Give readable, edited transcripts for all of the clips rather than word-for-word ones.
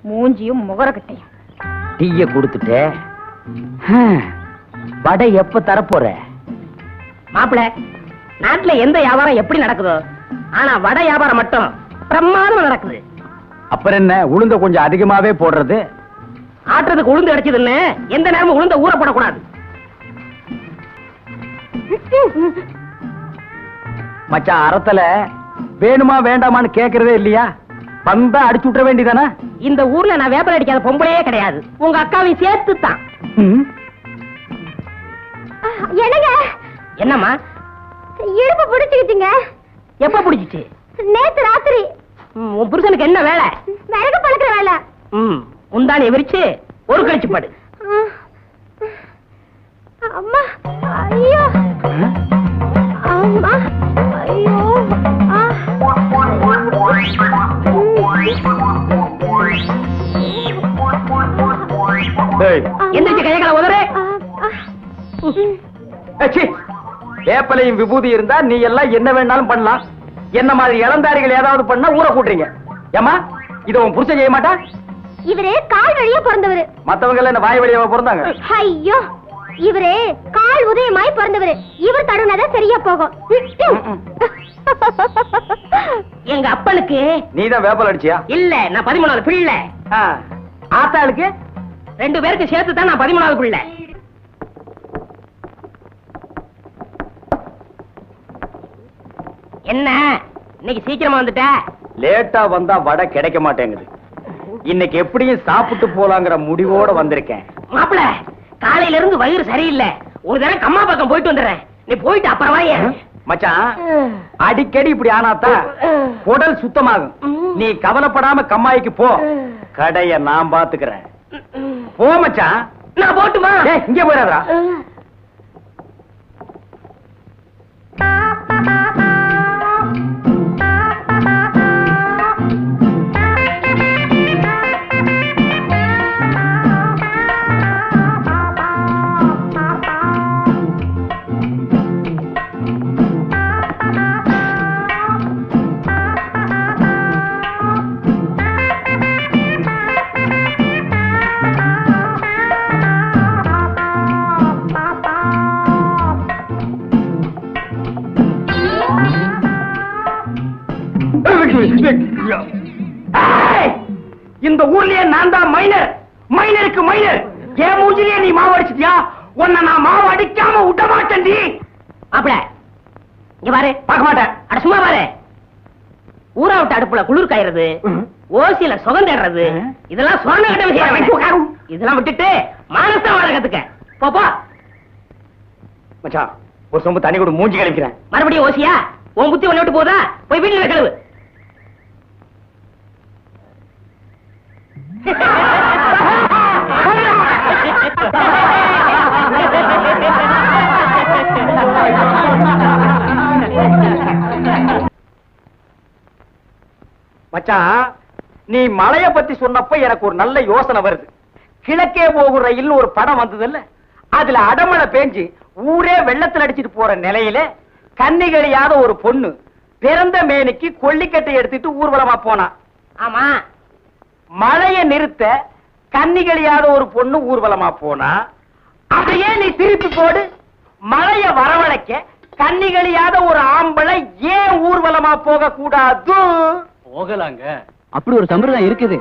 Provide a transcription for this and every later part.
மூஞ்சியும் முகரக்கட்டையும். டீய கொடுத்துட்டே வடை எப்ப தரப்போற? மாப்பிள, நாட்டுல எந்த வியாபாரம் எப்படி நடக்குதோ, ஆனா வடை வியாபாரம் மட்டும் பிரமாதமா நடக்குது. அப்புறம் என்ன, உளுந்த கொஞ்சம் அதிகமாவே போடுறது? ஆட்டுறதுக்கு உளுந்து அடிச்சதுன்னு எந்த நேரமும் உளுந்த ஊற போடக்கூடாது. மச்சான், அறத்துல வேணுமா வேண்டாமான்னு கேக்குறதே இல்லையா? பந்தா அடிச்சு விட்டுற வேண்டியதானே? இந்த ஊர்ல நான் வேப்பல் அடிக்காத பொம்பளையே கிடையாது, உங்க அக்காவையும் சேர்த்து தான். என்னங்க? என்னம்மா? இடுப்பு பிடிச்சுக்கிட்டீங்க. எப்ப பிடிச்சிச்சு? நேத்து ராத்திரி. உன் புருஷனுக்கு என்ன வேலை? விறகு பழக்கிற வேலை. முந்தானி விரிச்சு ஒரு கழிச்சு படு. அம்மா, ஐயோ அம்மா, ஐயோ எந்திரிச்சு கையகளை உதறு. வேப்பலையும் விபூதி இருந்தா நீ எல்லாம் என்ன வேணாலும் பண்ணலாம். என்ன மாதிரி இளந்தாரிகள் ஏதாவது பண்ணா ஊற கூட்டுறீங்க. ஏமா, இத உன் புருஷன் செய்ய மாட்டா? இவரே கால் வழியா பிறந்தவரு. மத்தவங்க எல்லாம் என்ன வாய் வழியா பிறந்தாங்க? ஐயோ, இவரே கால் உதயமாய் பிறந்தவரு. இவர் தடுனாதான் சரியா போகும். எங்க அப்பனுக்கு நீதான் வேப்பல் அடிச்சியா? இல்ல, நான் 13வது பிள்ளை. ஆத்தாளுக்கு 2 பேருக்கு சேர்த்து தான் நான் 13வது பிள்ளை. என்ன இன்னைக்கு சீக்கிரமா வந்துட்ட? லேட்டா வந்தா வடை கிடைக்க மாட்டேங்குது. இன்னைக்கு எப்படியும் சாப்பிட்டு போலாங்கிற முடிவோட வந்திருக்கேன். மாப்பிள, காலையில இருந்து வயிறு சரியில்லை. ஒரு தடவை கம்மா பக்கம் போயிட்டு வந்துடுறேன். நீ போயிட்டு அப்புறம் வாயே. மச்சான், அடிக்கடி இப்படி ஆனாதான் உடல் சுத்தமாகும். நீ கவலைப்படாம கம்மாய்க்கு போ, கடைய நான் பாத்துக்கிறேன். போ மச்சான். நான் போட்டுமா? இங்க போயிடாதா? இந்த ஊர்லயே நான் தான் மைனர். மைனருக்கு மைனர். ஏன் மூஞ்சிலே நீ மாவு அடிச்சிட்டியா? உன்னை நான் மாவு அடிக்காம விட மாட்டேன். மாப்பிள, இங்க பாரு. பார்க்க மாட்டேன். அட சும்மா பாரு. ஊரா விட்டு அடுப்புல குளிர் காயறது, ஓசியில சுகம் தேடுறது, இதெல்லாம் சொன்ன கட்ட விஷயம். இதெல்லாம் விட்டுட்டு மானஸ்தான் வாழ கத்துக்க. போப்பா. மச்சான், ஒரு சொம்பு தண்ணி கூட மூஞ்சி கழிக்கிறேன். மறுபடியும் ஓசியா? உன் புத்தி ஒண்ணு விட்டு போதா? போய் வீட்டுல கழுவு. மச்சான், நீ மலைய பத்தி சொன்னப்ப எனக்கு ஒரு நல்ல யோசனை வருது. கிழக்கே போகும் ரயில் ஒரு படம் வந்தது இல்ல, அதுல அடமழை பேஞ்சு ஊரே வெள்ளத்தில் அடிச்சிட்டு போற நிலையில கன்னிகளியாத ஒரு பொண்ணு பிறந்த மேனிக்கு கொல்லிக்கட்டை எடுத்துட்டு ஊர்வலமா போனா. ஆமா, மழைய நிறுத்த கன்னிகளியாத ஒரு பொண்ணு ஊர்வலமா போனா. அதையே நீ திருப்பி போடு. மழைய வரவழைக்க கன்னிகளியாத ஒரு ஆம்பளை ஏன் ஊர்வலமா போக கூடாது? போகலாங்க. அப்படி ஒரு சம்பிரதாயம் இருக்குது.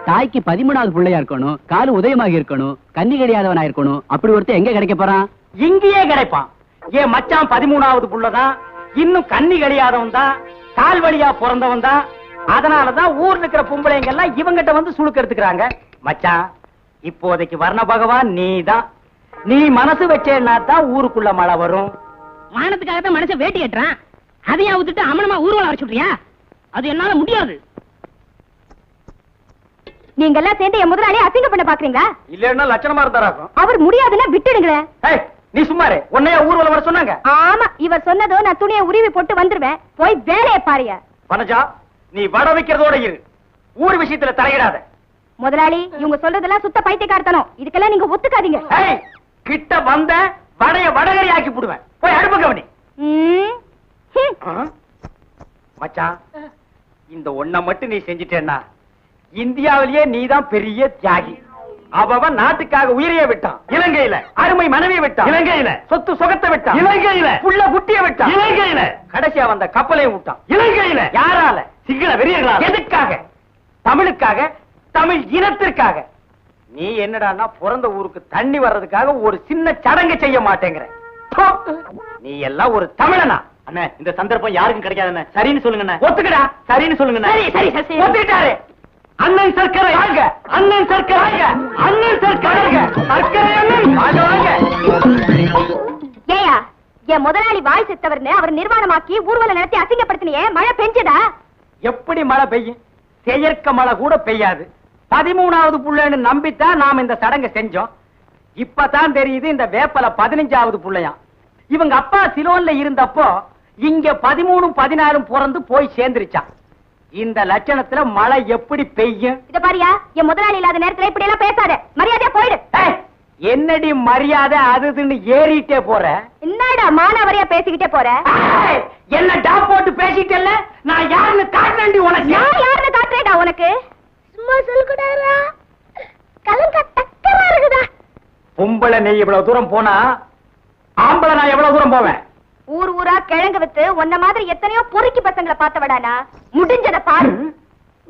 தாய்க்கு 13வது பிள்ளையா இருக்கணும், காலு உதயமாக இருக்கணும், கன்னி கிடையாதவனா இருக்கணும். அப்படி ஒருத்தர் எங்க கிடைக்க போறான்? இங்கேயே கிடைப்பான். ஏன் மச்சான் 13வது புள்ளதான், இன்னும் கன்னி கிடையாதவன் தான், கால் வழியா பிறந்தவன் தான். அதனாலதான் ஊர்ல இருக்கிற பொம்பளைங்க எல்லாம் இவங்கிட்ட வந்து சுழுக்க எடுத்துக்கிறாங்க. மச்சான், இப்போதைக்கு வர்ண பகவான் நீதான். நீ மனசு வச்சேன்னா தான் ஊருக்குள்ள மழை வரும். மானத்துக்காக தான் மனசை வேட்டி கட்டுறான். அதையா விட்டுட்டு அமனமா ஊர்வலம் வர சொல்றியா? அது என்னால முடியாது. நீங்க எல்லாம் சேர்ந்து என் முதலாளி அசிங்க பண்ண பாக்குறீங்களா? இல்லன்னா லட்சணமா இருந்தாராக்கும். அவர் முடியாதுன்னா விட்டுடுங்களேன். நீ சும்மாரு. உன்னைய ஊர்வலம் வர சொன்னாங்க? ஆமா, இவர் சொன்னதோ நான் துணியை உருவி போட்டு வந்துருவேன். போய் வேலையை பாருங்க. வனஜா, நீ வட வைக்கிறதோட இரு. ஊர் விஷயத்துல தலையிடாத. முதலாளி, இவங்க சொல்றதெல்லாம் சுத்த பைத்தியக்காரத்தனம். இதுக்கெல்லாம் நீங்க ஒத்துக்காதீங்க. கிட்ட வந்த வடைய வடகரி ஆக்கி போடுவேன். போய் அடுப்பு கவனி. மச்சான், இந்த ஒண்ண மட்டும் நீ செஞ்சிட்டேன்னா இந்தியாவிலேயே நீதான் பெரிய தியாகி. அவன் நாட்டுக்காக உயிரையே விட்டான் இலங்கையில, அருமை மனைவியை விட்டான் இலங்கையில, சொத்து சுகத்தை விட்டான் இலங்கையில, புள்ள குட்டியை விட்டான் இலங்கையில, கடைசியா வந்த கப்பலையும் விட்டான் இலங்கையில. யாரால? சிங்கள வெறியர்களால. எதுக்காக? தமிழுக்காக, தமிழ் இனத்திற்காக. நீ என்னடான்னா பிறந்த ஊருக்கு தண்ணி வர்றதுக்காக ஒரு சின்ன சடங்கு செய்ய மாட்டேங்கிற. நீ எல்லாம் ஒரு தமிழனா? அண்ணே, இந்த சந்தர்ப்பம் யாருக்கும் கிடைக்காதுண்ணே. சரின்னு சொல்லுங்க. ஒத்துக்கடா. சரின்னு சொல்லுங்க. சரி சரி ஒத்துக்கிட்டாரு. அண்ணன் சர்க்கரை வாங்க, அண்ணன் சர்க்கரை வாங்க, அண்ணன் சர்க்கரை வாங்க, சர்க்கரை அண்ணன் வாங்க வாங்க. ஏயா, என் முதலாளி வாய் செத்தவர்னு அவர் நிர்வாணமாக்கி ஊர்வலம் நடத்தி அசிங்கப்படுத்தினியே, மழை பெஞ்சதா? எப்படி மழை பெய்யும்? செயற்கை மழை கூட பெய்யாது. 13வது புள்ளைன்னு நம்பித்தான் நாம இந்த சடங்கை செஞ்சோம். இப்பதான் தெரியுது இந்த வேப்பல 15வது புள்ளையா. இவங்க அப்பா சிலோன்ல இருந்தப்போ இங்க 13 14 பிறந்து போய் சேர்ந்துருச்சான். இந்த லட்சணத்துல மழை எப்படி பெய்யும்? இத பாரியா, என் முதலாளி இல்லாத நேரத்துல இப்படி எல்லாம் பேசாத, மரியாதையா போயிடு. என்னடி மரியாதை அதுன்னு ஏறிட்டே போற? என்னடா மானாவரியா பேசிக்கிட்டே போற? என்ன டாப் போட்டு பேசிட்டேல்ல, நான் யாருன்னு காட்டுறேன்டி உனக்கு. நான் யாருன்னு காட்டுறேடா உனக்கு? சும்மா சொல்லுடா, கலங்க டக்கரா இருக்குதா. பொம்பளை நீ இவ்வளவு தூரம் போனா ஆம்பளை நான் எவ்வளவு தூரம் போவேன்? ஊர் ஊரா கிழங்கு வித்து உன்ன மாதிரி எத்தனையோ பொறுக்கி பசங்களை பார்த்தவடானா, முடிஞ்சத பாரு.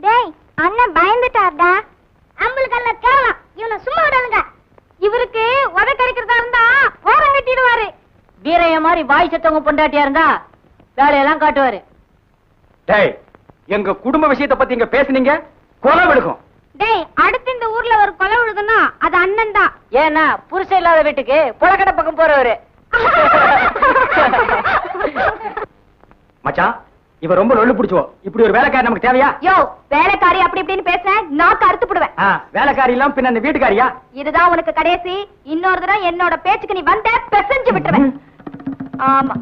டேய், அண்ணன் பயந்துட்டார்டா. அம்பளுக்கல்ல கேவலம், இவனை சும்மா விடாதுங்க. இவருக்கு உதை கறிக்கிறதா இருந்தா ஓரம் கட்டிடுவாரு. வீரைய மாதிரி வாய் செத்தவங்க பொண்டாட்டியா இருந்தா வேலையெல்லாம் காட்டுவாரு. டேய், எங்க குடும்ப விஷயத்தை பத்தி இங்க பேசுனீங்க, கொலை விழுக்கும். டேய், அடுத்து இந்த ஊர்ல ஒரு கொலை விழுதுன்னா அது அண்ணன் தான். ஏன்னா புருஷன் இல்லாத வீட்டுக்கு புலக்கடை பக்கம் போறவரு. மச்சான், இவ ரொம்ப லொள்ளு பிடிச்சோ. இப்படி ஒரு வேலைக்காரி நமக்கு தேவையா? யோ, வேலைக்காரி அப்படி இப்படின்னு பேசுறேன், நாக்கு அறுத்து போடுவேன். வேலைக்காரி எல்லாம் பின்ன அந்த வீட்டுக்காரியா? இதுதான் உனக்கு கடைசி. இன்னொரு தடவை என்னோட பேச்சுக்கு நீ வந்த பெசஞ்சு விட்டுருவேன். ஆமா.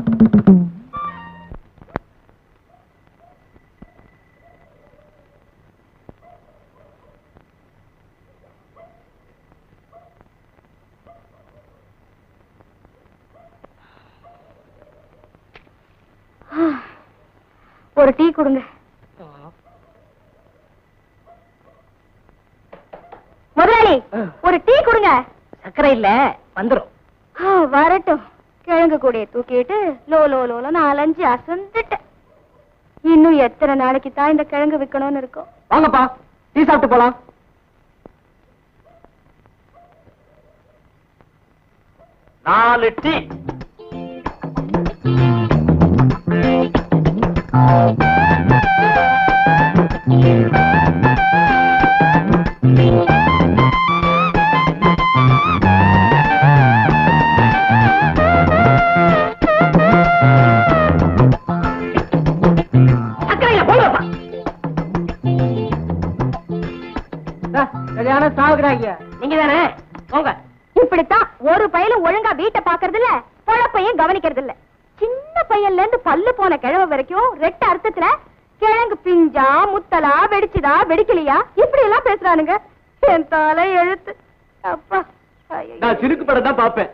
ஒரு டீ கொடுங்க. முதலாளி, ஒரு டீ கொடுங்க. சக்கரை இல்ல, வந்துரும். வரட்டும். கிழங்கு கூடைய தூக்கிட்டு லோ லோ லோல 4-5 அசந்துட்டேன். இன்னும் எத்தனை நாளைக்கு தான் இந்த கிழங்கு விக்கணும்னு இருக்கும்? வாங்கப்பா, டீ சாப்பிட்டு போலாம். நாலு டீ. நீங்க தானே போங்க. இப்படித்தான் ஒரு பையலும் ஒழுங்கா வீட்டை பாக்குறது இல்ல, பொழப்பையும் கவனிக்கிறது இல்ல. சின்ன பையன்ல இருந்து பல்லு போன கிழவ வரைக்கும் ரெட்ட அர்த்தத்துல கிழங்கு பிஞ்சா முத்தலா வெடிச்சுதா வெடிக்கலையா இப்படி எல்லாம் பேசுறானுங்க. என் தலை எழுத்து. அப்பா, நான் சிறுக்கு படம் தான் பாப்பேன்.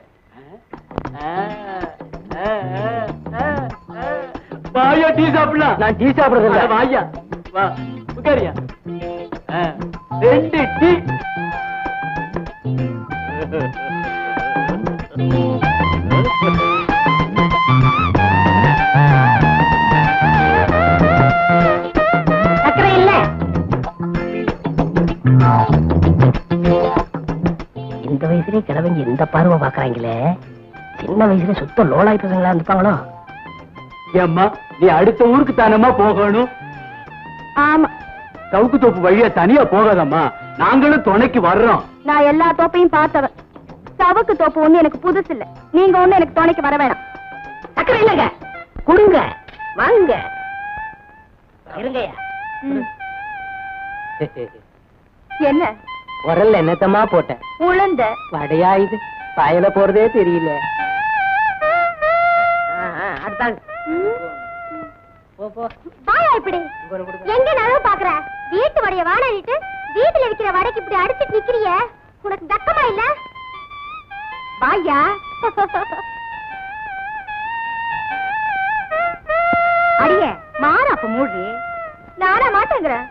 வாயா டீ சாப்பிடலாம். நான் டீ சாப்பிடுறது இல்ல. வாயா வா உட்காரியா. 2 டீ. சக்கரை இல்ல. இந்த வயசுலயே கிழவங்க இந்த பார்வை பாக்குறாங்களே, சின்ன வயசுல சுத்த லோலாய் பசங்களா இருந்துப்பாங்களோ. ஏம்மா, நீ அடுத்த ஊருக்கு தானம்மா போகணும். ஆமா, சவுக்கு தோப்பு வழியா தனியா போகாதம்மா, நாங்களும் துணைக்கு வர்றோம். நான் எல்லா தோப்பையும் பார்த்தவன். சவுக்கு தோப்பு ஒண்ணு எனக்கு புதுசு இல்ல. நீங்க ஒண்ணு எனக்கு துணைக்கு வர வேணாம். சக்கரை இல்லங்க, கொடுங்க வாங்க. இருங்கய்யா. என்ன உரல்ல என்னத்தமா போட்டேன்? உளுந்த வடையா இது? பாயல போறதே தெரியல. அடுத்தாங்க. வாயா இப்படி. எங்க நழுவு பாக்குற? வீட்டு வடைய வாடாடிட்டு வீட்டுல இருக்கிற வடைக்கு இப்படி அடிச்சுட்டு நிக்கிறிய, உனக்கு தக்கமா இல்ல? வாயா. அடியே மாற அப்ப மூடி. நானா மாட்டேங்கிறேன்.